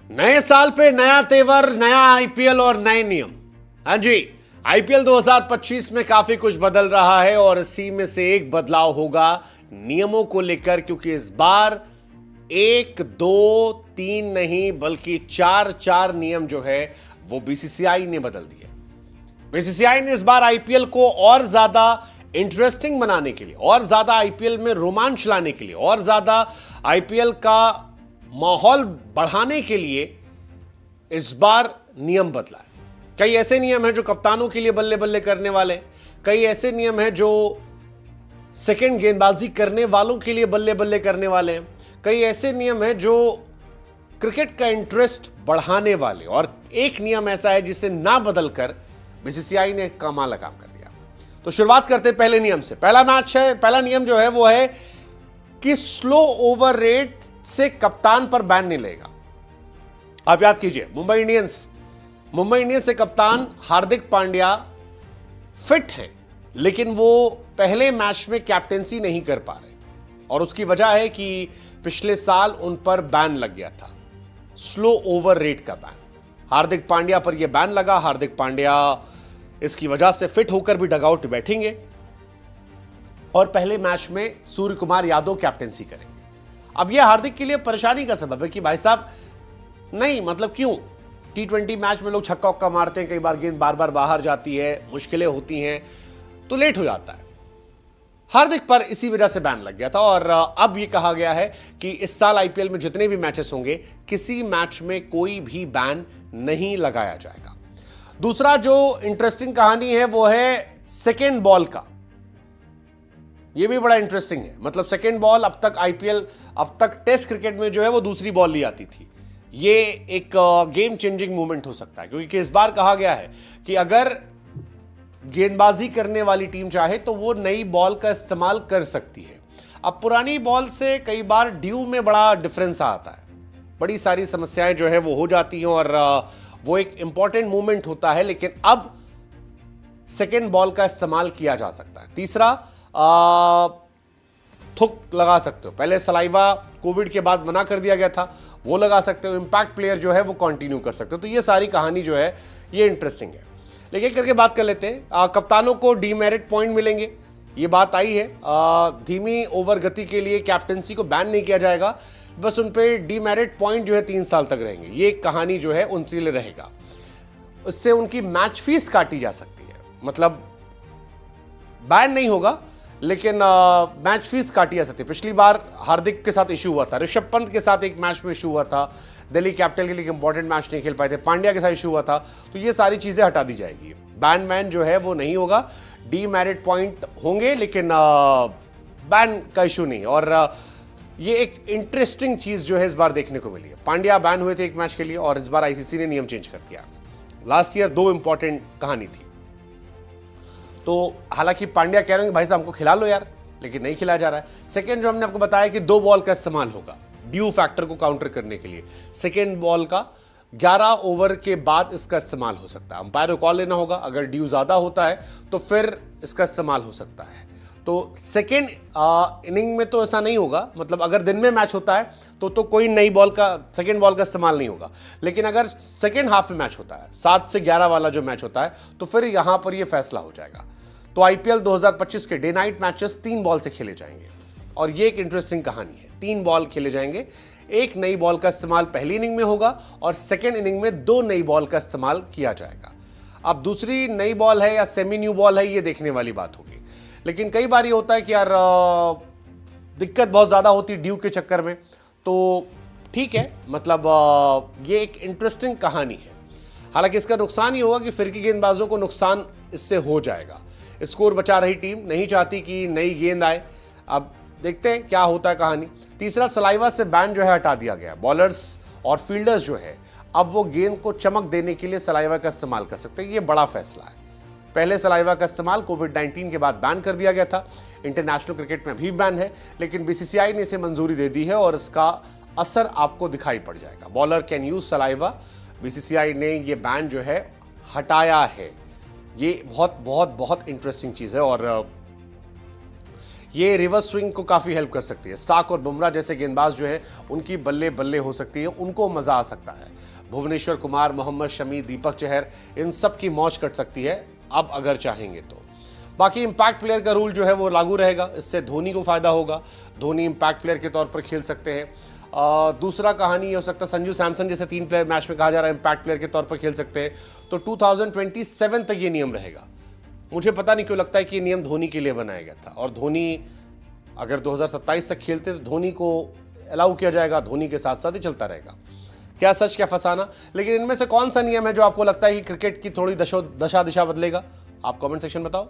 नए साल पे नया तेवर, नया आईपीएल और नए नियम। हाँ जी, आईपीएल 2025 में काफी कुछ बदल रहा है और इसी में से एक बदलाव होगा नियमों को लेकर, क्योंकि इस बार 1, 2, 3 नहीं बल्कि 4 नियम जो है वो बीसीसीआई ने बदल दिए। बीसीसीआई ने इस बार आईपीएल को और ज्यादा इंटरेस्टिंग बनाने के लिए, और ज्यादा आईपीएल में रोमांच लाने के लिए, और ज्यादा आईपीएल का माहौल बढ़ाने के लिए इस बार नियम बदला है। कई ऐसे नियम हैं जो कप्तानों के लिए बल्ले बल्ले करने वाले हैं, कई ऐसे नियम हैं जो सेकंड गेंदबाजी करने वालों के लिए बल्ले बल्ले करने वाले हैं, कई ऐसे नियम हैं जो क्रिकेट का इंटरेस्ट बढ़ाने वाले, और एक नियम ऐसा है जिसे ना बदलकर बीसीसीआई ने कमाल काम कर दिया। तो शुरुआत करते हैं पहले नियम से। पहला नियम जो है वो है कि स्लो ओवर रेट से कप्तान पर बैन नहीं लगेगा। आप याद कीजिए, मुंबई इंडियंस से कप्तान हार्दिक पांड्या फिट हैं, लेकिन वो पहले मैच में कैप्टेंसी नहीं कर पा रहे, और उसकी वजह है कि पिछले साल उन पर बैन लग गया था, स्लो ओवर रेट का बैन। हार्दिक पांड्या पर यह बैन लगा। हार्दिक पांड्या इसकी वजह से फिट होकर भी डगआउट बैठेंगे और पहले मैच में सूर्य कुमार यादव कैप्टेंसी करेंगे। अब यह हार्दिक के लिए परेशानी का सबब है कि भाई साहब, नहीं मतलब क्यों, T20 मैच में लोग छक्का उक्का मारते हैं, कई बार गेंद बार बार बाहर जाती है, मुश्किलें होती हैं, तो लेट हो जाता है। हार्दिक पर इसी वजह से बैन लग गया था, और अब यह कहा गया है कि इस साल आईपीएल में जितने भी मैचेस होंगे, किसी मैच में कोई भी बैन नहीं लगाया जाएगा। दूसरा जो इंटरेस्टिंग कहानी है वो है सेकेंड बॉल का। यह भी बड़ा इंटरेस्टिंग है। मतलब सेकेंड बॉल अब तक टेस्ट क्रिकेट में जो है वो दूसरी बॉल ली आती थी। ये एक गेम चेंजिंग मूवमेंट हो सकता है, क्योंकि इस बार कहा गया है कि अगर गेंदबाजी करने वाली टीम चाहे तो वो नई बॉल का इस्तेमाल कर सकती है। अब पुरानी बॉल से कई बार ड्यू में बड़ा डिफरेंस आता है, बड़ी सारी समस्याएं जो है वो हो जाती हैं, और वो एक इंपॉर्टेंट मूवमेंट होता है, लेकिन अब सेकेंड बॉल का इस्तेमाल किया जा सकता है। तीसरा, थुक लगा सकते हो। पहले सलाइवा कोविड के बाद मना कर दिया गया था, वो लगा सकते हो। इंपैक्ट प्लेयर जो है वो कंटिन्यू कर सकते हो। तो ये सारी कहानी जो है ये इंटरेस्टिंग है। लेकिन करके बात कर लेते हैं, कप्तानों को डीमेरिट पॉइंट मिलेंगे, ये बात आई है। धीमी ओवर गति के लिए कैप्टेंसी को बैन नहीं किया जाएगा, बस उन पे डीमेरिट पॉइंट जो है 3 साल तक रहेंगे। ये कहानी जो है उनसे लिए रहेगा। उससे उनकी मैच फीस काटी जा सकती है, मतलब बैन नहीं होगा लेकिन मैच फीस काटी जा सकती है। पिछली बार हार्दिक के साथ इशू हुआ था, ऋषभ पंत के साथ एक मैच में इशू हुआ था, दिल्ली कैपिटल के लिए इंपॉर्टेंट मैच नहीं खेल पाए थे, पांड्या के साथ इशू हुआ था। तो ये सारी चीजें हटा दी जाएगी। बैन जो है वो नहीं होगा, डीमेरिट पॉइंट होंगे, लेकिन बैन का इशू नहीं। और ये एक इंटरेस्टिंग चीज जो है इस बार देखने को मिली है। पांड्या बैन हुए थे एक मैच के लिए, और इस बार आईसीसी ने नियम चेंज कर दिया। लास्ट ईयर 2 इंपॉर्टेंट कहानी थी। तो हालांकि पांड्या कह रहे हैं कि भाई साहब हमको खिला लो यार, लेकिन नहीं खिलाया जा रहा है। सेकेंड जो हमने आपको बताया कि 2 बॉल का इस्तेमाल होगा ड्यू फैक्टर को काउंटर करने के लिए। सेकेंड बॉल का 11 ओवर के बाद इसका इस्तेमाल हो सकता है। अंपायर को कॉल लेना होगा, अगर ड्यू ज्यादा होता है तो फिर इसका इस्तेमाल हो सकता है। तो सेकेंड इनिंग में तो ऐसा नहीं होगा, मतलब अगर दिन में मैच होता है तो कोई नई बॉल का, सेकेंड बॉल का इस्तेमाल नहीं होगा। लेकिन अगर सेकेंड हाफ में मैच होता है, 7 से 11 वाला जो मैच होता है, तो फिर यहां पर यह फैसला हो जाएगा। तो आईपीएल 2025 के डे नाइट मैचेस 3 बॉल से खेले जाएंगे, और ये एक इंटरेस्टिंग कहानी है। 3 बॉल खेले जाएंगे, एक नई बॉल का इस्तेमाल पहली इनिंग में होगा, और सेकेंड इनिंग में 2 नई बॉल का इस्तेमाल किया जाएगा। अब दूसरी नई बॉल है या सेमी न्यू बॉल है, ये देखने वाली बात होगी। लेकिन कई बार ये होता है कि यार दिक्कत बहुत ज्यादा होती है ड्यू के चक्कर में, तो ठीक है, मतलब ये एक इंटरेस्टिंग कहानी है। हालांकि इसका नुकसान ही होगा कि फिरकी गेंदबाजों को नुकसान इससे हो जाएगा। स्कोर बचा रही टीम नहीं चाहती कि नई गेंद आए। अब देखते हैं क्या होता है कहानी। तीसरा, सलाइवा से बैन जो है हटा दिया गया। बॉलर्स और फील्डर्स जो है अब वो गेंद को चमक देने के लिए सलाइवा का इस्तेमाल कर सकते हैं। ये बड़ा फैसला है। पहले सलाइवा का इस्तेमाल कोविड-19 के बाद बैन कर दिया गया था, इंटरनेशनल क्रिकेट में भी बैन है, लेकिन बीसीसीआई ने इसे मंजूरी दे दी है, और इसका असर आपको दिखाई पड़ जाएगा। Bowler can use saliva, BCCI ने ये बैन जो है हटाया है। ये बहुत बहुत बहुत इंटरेस्टिंग चीज है, और ये रिवर्स स्विंग को काफ़ी हेल्प कर सकती है। स्टार्क और बुमराह जैसे गेंदबाज जो है उनकी बल्ले बल्ले हो सकती है, उनको मज़ा आ सकता है। भुवनेश्वर कुमार, मोहम्मद शमी, दीपक चहर, इन सब की मौज कट सकती है अब अगर चाहेंगे तो। बाकी इंपैक्ट प्लेयर का रूल जो है वो लागू रहेगा, इससे धोनी को फायदा होगा, धोनी इंपैक्ट प्लेयर के तौर पर खेल सकते हैं। दूसरा कहानी ये हो सकता है संजू सैमसन जैसे 3 प्लेयर मैच में कहा जा रहा है इंपैक्ट प्लेयर के तौर पर खेल सकते हैं, तो 2027 तक ये नियम रहेगा। मुझे पता नहीं क्यों लगता है कि ये नियम धोनी के लिए बनाया गया था, और धोनी अगर 2027 तक खेलते तो धोनी को अलाउ किया जाएगा, धोनी के साथ साथ ही चलता रहेगा। क्या सच क्या फसाना, लेकिन इनमें से कौन सा नियम है जो आपको लगता है कि क्रिकेट की थोड़ी दशा दिशा बदलेगा? आप कमेंट सेक्शन बताओ।